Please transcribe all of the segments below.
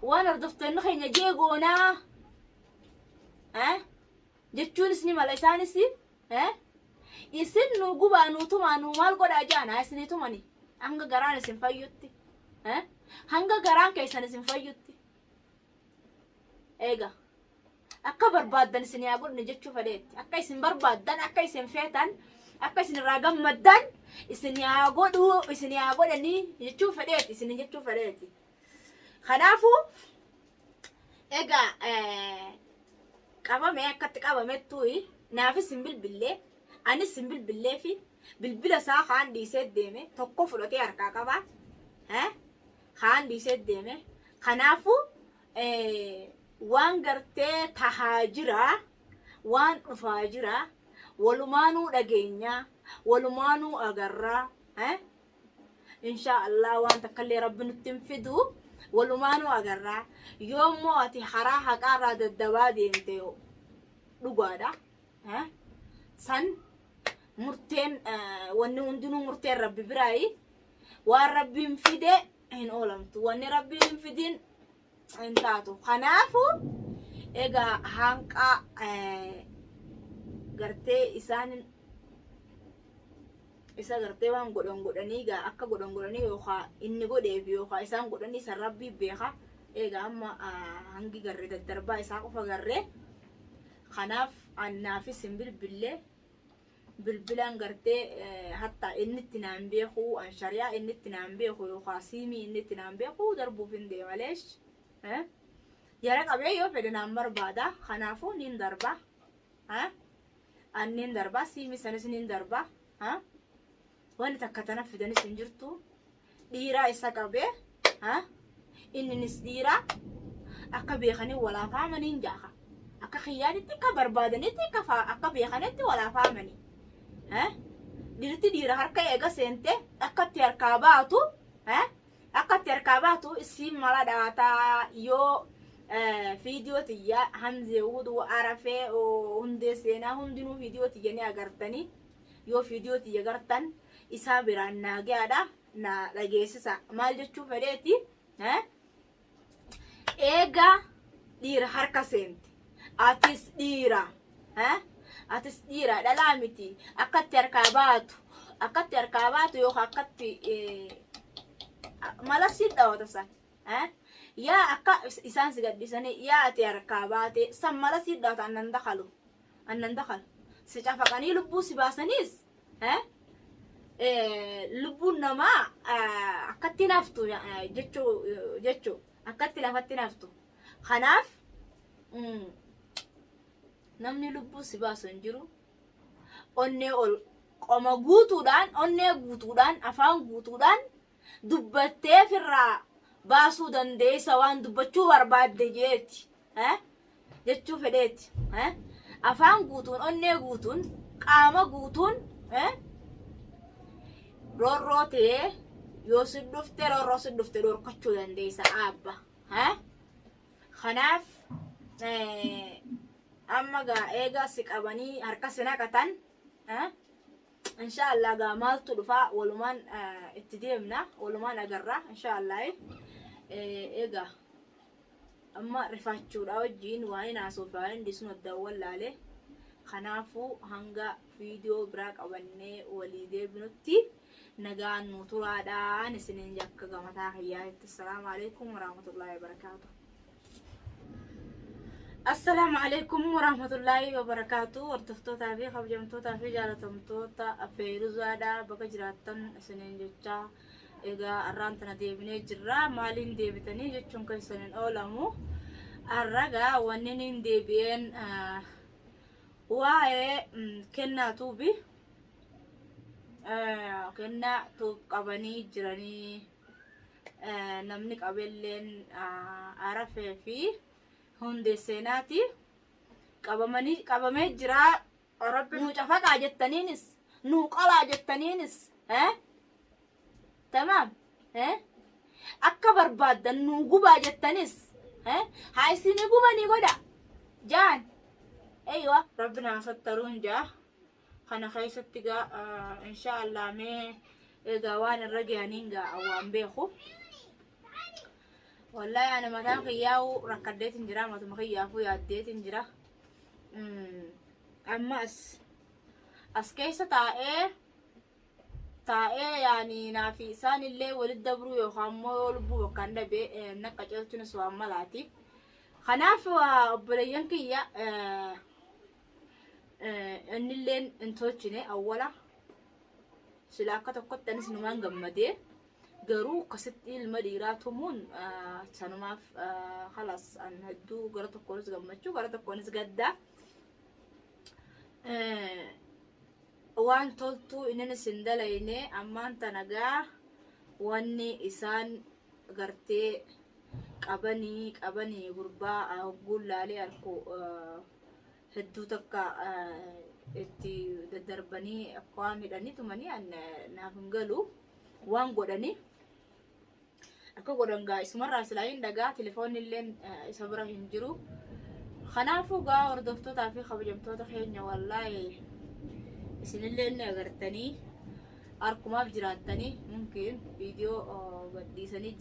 وانا ردفتن خينا جيغونا ها جتشون سني ماليسان سي ها يسنو غبانو تمانو مال قدا جانا سني تماني hanga garaan isin fayyutti hanga garaan keessan isin fayyutti eega akka barbaaddan isin yaa godhne jechuu fedheetti akka isin barbaaddan akka isin feetan akka isin irraa gammaddan isin yaa godhanii jechuu fedheetti isin jechuu fedheetti kanaafuu eega qabame akkatti qabamettuyi naafis hin bilbillee anis hin bilbillee fi bilbila isaa kaan dhiisee deeme tokko fudhatee harkaa qaba kaan dhiisee deeme kanaafuu waan gartee tahaa jira waan dhufaa jira walumaanuu dhageenya walumaanuu agarraa insha Allah waan takkallee rabbi nutti hin fidu walumaanuu agarraa yoommoo ati haraa haqaarraa daddabaa deemte dhugaadha san murteen wanni hundinuu murteen rabbi biraayi waan rabbiin fide hin oolamtu wanni rabbiin hin fidin hin taatu kanaafuu egaa hanqa gartee isaan isa gartee waan godhanii gaa akka godhanii yookaan inni godheef yookaan isaan godhanii san rabbii beeka egaa amma hangi garree daddarbaa isaa qofa garree kanaaf annaafis hin bilbillee bilbilaan gartee hatta inni itti naan beeku an shariyaa inni itti naan beeku yookaan siimii inni itti naan beeku darbuuf hin deemalees yara qabee yoo fedhe naan barbaada kanaafuu nin darba annin darba siimii sanis nin darba wanti takka tana fidanis hin jirtu dhiiraa isa qabee inninis dhiiraa akka beekanii walaafaamaniin jaaka akka khiyyaanitti akka barbaadanitti akka beekanitti walaafaamanii dirti dhiira harka eega seente akkatti harkaa baatu isiin mala dhaataa yoo viidiyoo tiyya hamzee wudu arafee hundee seenaa hundinuu viidiyoo tiyya ni agartanii yoo viidiyoo tiyya agartan isaa biraan naagaadha na dhageessisa maal jechuu fedheeti eega dhiira harka seente atis dhiira dhalaa miti akkatti harkaa baatu yookaan akkatti mala si dhawata san yaa akka isaan si gaddisanii yaa ati harkaa baate san mala si dhawata annan dakalu si cafaqanii lubbuu si baasaniis lubbuun namaa akkatti naftu jechuu akkatti lafatti naftu kanaaf namni lubbuu si baasu hin jiru onnee ol qoma guutuudhaan afaan guutuudhaan dubbattee firraa baasuu dandeessa waan dubbachuu barbaadde jeeti jechuu fedheeti afaan guutuun onnee guutuun qaama guutuun roorroo ta'ee yoo si dhufte dhorkachuu dandeessa aabba kanaaf amma gaa eegaa si qabanii harka si naqatan inshallah gaa maaltu dhufaa walumaan itti deemna walumaan agarra inshallah eegaa amma rifaachuudha wajjiin waan inaasuufaa hindi sun addaawwan laale kanaafuu hanga viidiyoo biraa qabannee walii deebinutti nagaan nu turaadhaan isiniin jakka gamataa kiyyaatti assalaamu alaykum warahmatullahi wabarakatuh. السلام عليكم ورحمة الله وبركاته ورتفتوتا في خبجمتوتا في جالتمتوتا فيروزادا بكجراتن سنين جتشا إذا أرانتنا ديبني جرا مالين ديبتني جتشون كي سنين أولامو الرقا ونين ديبين واي كنا توبي كنا توب قبني جراني نمنك قبلين عرفة فيه hundee seenaati qabamee jira rabbi nu cafaqaa jettaniinis nu qalaa jettaniinis tamam akka barbaaddan nu gubaa jettanis haa isini gubanii godha jaan aywa rabbina sattaruun jaa kana keessatti gaa insha Allah mee egaa waan irra gahaniin gaa waan beeku والله أنا مكان خياو ركدت إنجرا ما تمخيافو ياديت إنجرا أما أس كيسة تاء يعني نافي سان اللي ولد دبرو يخامو يلبو وكان دبي نكجلت نسوا ملاتي خناف وبليان كيا إن اللين انتوجني أولا سلاكة تقطع نسنمان جمدي قرو قصت المديراتهم سنما خلاص أن هدو قرأت كونس جمتشو قرأت كونس جدا وان تولتو إننا سندليني أمان تنجا واني إسان قرتي قبني غربا أقول لالي أركو هدو تكا إتي ددربني أقوامي داني تماني أن نافنقلو وان قدني أكو قدن guys مرة سلاين دقا تليفون اللين إسابرا هنجرو خنافو قا وردفتو تافي خبجمتو تخيني والله إسن اللين أغرتني أركما بجراتني ممكن فيديو قديساني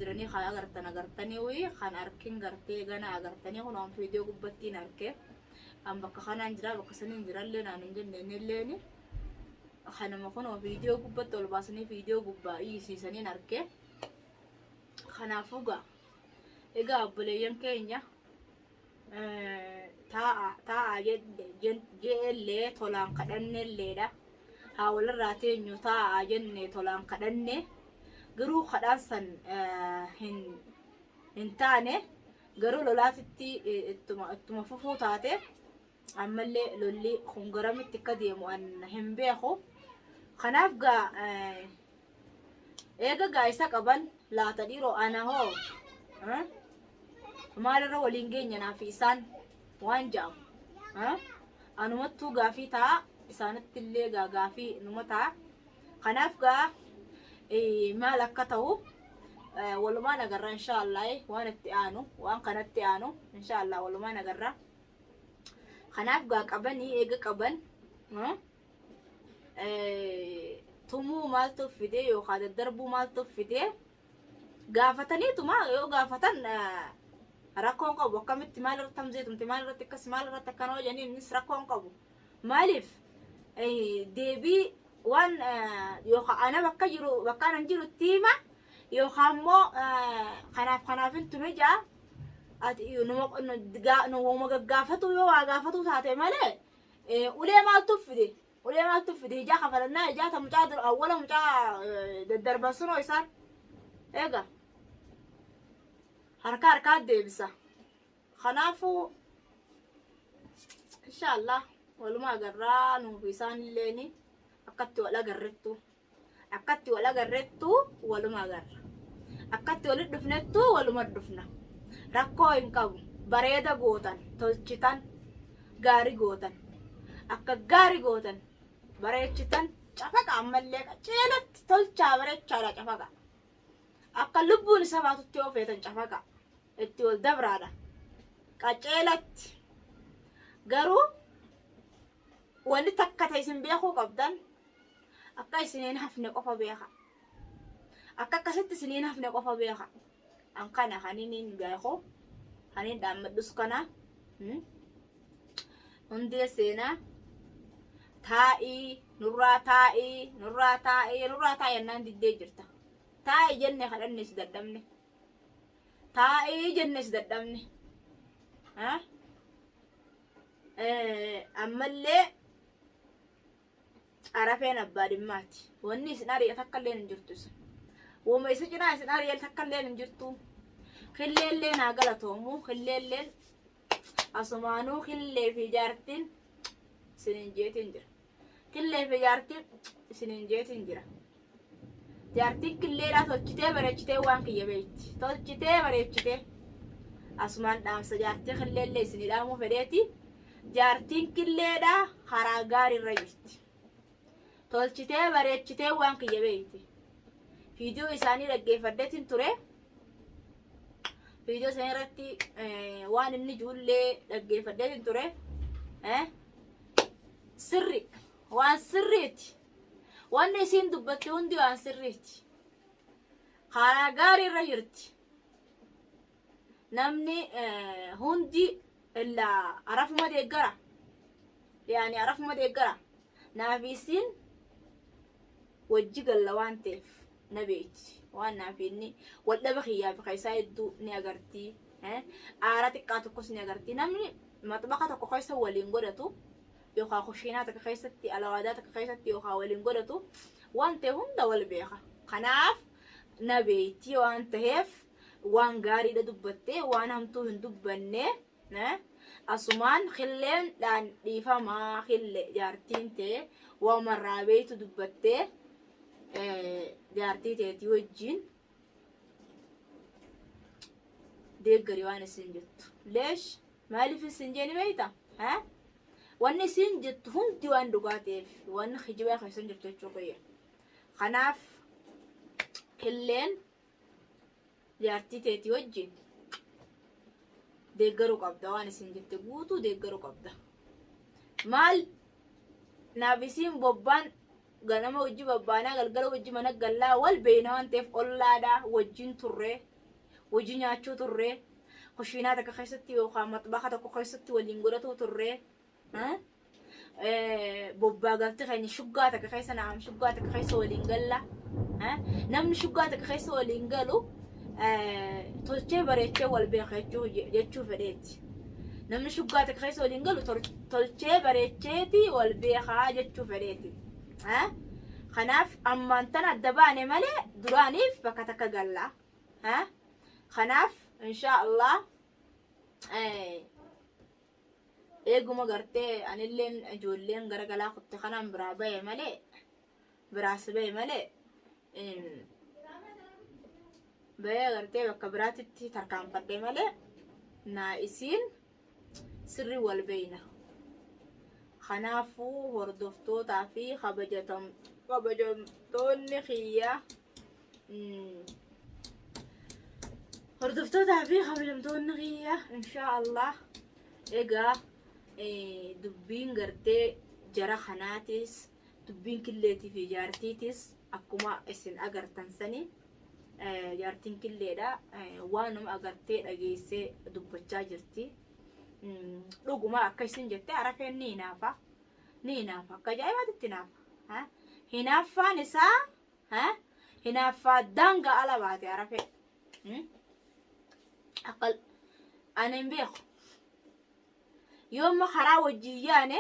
جراني خايا أغرتني وي خان أركين غرتي غانا أغرتني ونوم فيديو قبتين أركي أم بكا خانا انجرا بكا سنين انجرا اللين أنجن الليني خانا مكونو فيديو قبت والباسني فيديو قبا إيسيساني نركي خنافو قا إيقا أبليين كينيا taa jelle tolaan kadhanne leedha hawala teenyu taa jenne tolaan kadhanne garuu kadhaan san hin taane garuu lolaatitti ittuma fufuu taate ammallee lolli kun garamitti akka deemu an hin beeku kanaaf gaa eega gaa isa qaban laata dhiiroo ana hoo maalirra waliin geenya naafi isaan waan jaamu anumattuu gaafii taa isaanitti illee gaafii numa taa kanaaf gaa maal akka ta'u walumaan agarra inshaallah waan itti aanu waan kanatti aanu inshaallah walumaan agarra kanaaf gaa qabanii eega qaban tumuu maaltu fide yookaan daddarbuu maaltu fide gaafataniituma yoo gaafatan rakkoon qabu akkamitti maal irratti tamzeetumti maal irratti akkas maal irratti akkanoo jennee innis rakkoon qabu maaliif deebii waan yookaan ana bakka anan jirutti hima yookaan immoo kanaafin tume jaa ati numa gaggaafatu yoo waa gaafatu taate malee ulee maaltu fide ijaa kafalannaa ijaa ta mucaa awwala mucaa daddarban sunoo isaan eega harkaa deebisa kanaafu inshallah waluma agarraa nuufi isaan illeeni akkatti wal agarrettu waluma agarra akkatti walit dhufnettu waluma dhufna rakkoo hin qabu bareeda gootan tolchitan gaarii gootan akka gaarii gootan bareechitan cafaqa ammallee qaceelatti tolchaa bareechaadha cafaqa akka lubbuun isa baatutti yoo feetan cafaqa itti wal dabraadha qaceelatti garuu wanni takka ta'e isin beekuu qabdan akka isiniin hafne qofa beeka akka akkasitti isiniin hafne qofa beeka an kana haniin beeku haniin dhaammadhus kana hundee seenaa taa'ii nurraa taa'ii yennaan diddee jirta taa'ii jenne kadhannes dadhabne taa'ii jennes dadhabne ammallee arafeen abbaa dhimmaati wanni isin ari'at akka illee hin jirtu isa wama isa cinaa isin ari'at akka illee hin jirtu killeellee naa galatoomu killeelleen asumaanuu killee fi jaartiin isinin jeetiin jira killee fi jaartiin isinin jeetiin jira jaartiin killeedhaa tolchitee bareechitee waan kiyya beekti tolchitee bareechitee asumaan dhaamsa jaartii killeellee isinii dhaamuu fedheeti jaartiin killeedhaa karaa gaariirra jirti tolchitee bareechitee waan kiyya beekti viidiyoo isaanii dhaggeeffadheetiin ture viidiyoo isaanii irratti waan inni ijoollee dhaggeeffadheetiin ture sirri waan sirriiti wanni isiin dubbatti hundi waan sirriiti karaa gaarii irra jirti namni hundi illaa arafuma deeggara yaani arafuma deeggara naafiisiin wajji galla waan ta'eef na beekti waan naafiinni waldhaba kiyyaa fi kaysaa hedduu ni agartii aara xiqqaa tokkos ni agartii namni maxbaqa tokko keessa waliin godhatu yookaan kushiinaa takka keessatti alawaadaa takka keessatti yookaan waliin godhatu waan ta'e hunda wal beeka kanaaf na beektii waan ta'eef waan gaariidha dubbattee waan hamtuu hin dubbanne asumaan khilleen dhaan dhiifamaa khille jaartiin ta'e waan marraa beektu dubbattee jaartii ta'eetii wajjin deeggarii waan isin jettu leesh maaliif isin jeeni beeyta wanni isin jettu hundi waan dhugaa ta'eef waan kijibaa keessan jirtu jechuu qoyya kanaaf khilleen jaartii ta'eetii wajjin deeggaruu qabda waan isin jette guutuu deeggaruu qabda maal naafisiin bobbaan ganama wajji babbaanaa galgala wajji mana gallaa wal beeyna waan ta'eef ollaadhaa wajjin turree wajji nyaachuu turree kushiinaa takka keessatti yookaan maxbaqa tokko keessatti waliin godhatu turree bobbaa galti keenya shuggaa takka keessa naam shuggaa takka keessa waliin galla namni shuggaa takka keessa waliin galu tolchee bareechee wal beeka jechuu fedheeti namni shuggaa takka keessa waliin galu tolchee bareecheeti wal beekaa jechuu fedheeti kanaaf ammaan tan adda baane malee duraaniif bakka takka galla kanaaf insha Allah eeguma gartee anilleen ijoolleen garagalaa kutte kanaan biraa bahe malee biraas bahe malee bahee gartee bakka biraatitti tarkaanfadhe malee naa isiin sirri wal beeyna kanaafuu hordoftootaa fi kabajamtoonni kiyya hordoftootaa fi kabajamtoonni kiyya insha Allah egaa dubbiin gartee jara kanaatis dubbiin killeetii fi jaartiitis akkuma isin agartan sanii jaartiin killeedha waanuma agartee dhageessee dubbachaa jirti dhuguma akka isin jettee arafeen ni naafa akka ajaa'ibaatitti naafa hinaaffaan isaa hinaaffaa daangaa ala baate arafee aqal anin beeku yooma karaa wajjii yaane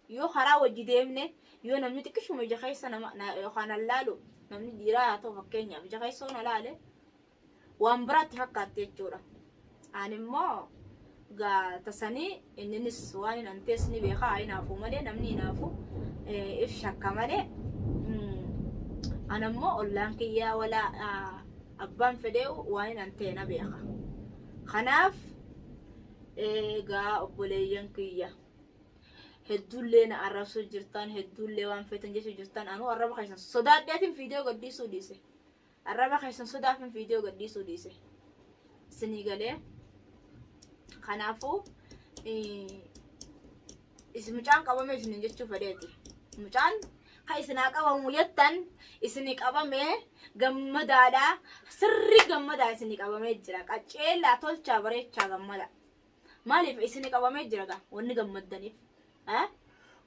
yoo karaa wajji deemne yoo namni xiqqishuma ija keessa yookaan allaalu namni dhiiraa haa ta'u fakkeenyaaf ija keessa ona laale waan biraatti fakkaatti jechuudha animmoo tasanii inninis waan hin antees ni beekaa hinaafu malee namni hinaafu if shakka malee anammoo ollaan kiyyaa walaa abbaan fedhee waan hin antee na beeka kanaaf egaa obboleeyyan kiyya hedduullee na arrabsuu jirtan hedduullee waan feetan jechuu jirtan anuu arraba keessan sodaadheetiin viidiyoo gadhiisuu dhiise arraba keessan sodaafin viidiyoo gadhiisuu dhiise isinii galee kanaafuu isin mucaan qabame isin jechuu fedheeti mucaan ka isinaa qabamu jettan isinii qabame gammadaadha sirri gammadaa isinii qabamee jira qaceellaa tolchaa bareechaa gammada maaliif isinii qabamee jira gaa wanni gammaddaniif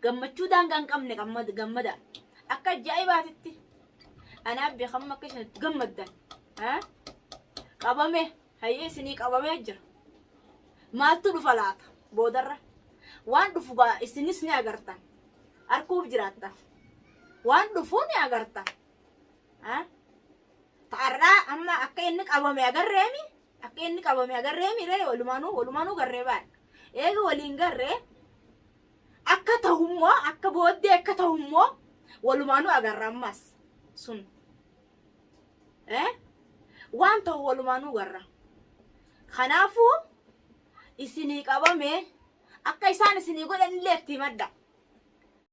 gammachuu daangaa hin qabne gammada akka ajaa'ibaatitti anaaf beekamma akka isinitti gammaddan qabame hayyee isinii qabamee jira maaltu dhufa laata boodarra waan dhufu isinis ni agartan arguuf jiraattan waan dhufu ni agartan ta'arraa amma akka inni qabame agarreemi ree walumaanuu garree baadha eega waliin garree akka ta'ummoo akka booddee akka ta'ummoo walumaanuu agarra ammas sun waan ta'u walumaanuu garra kanaafuu isinii qabame akka isaan isinii godhan illee itti madda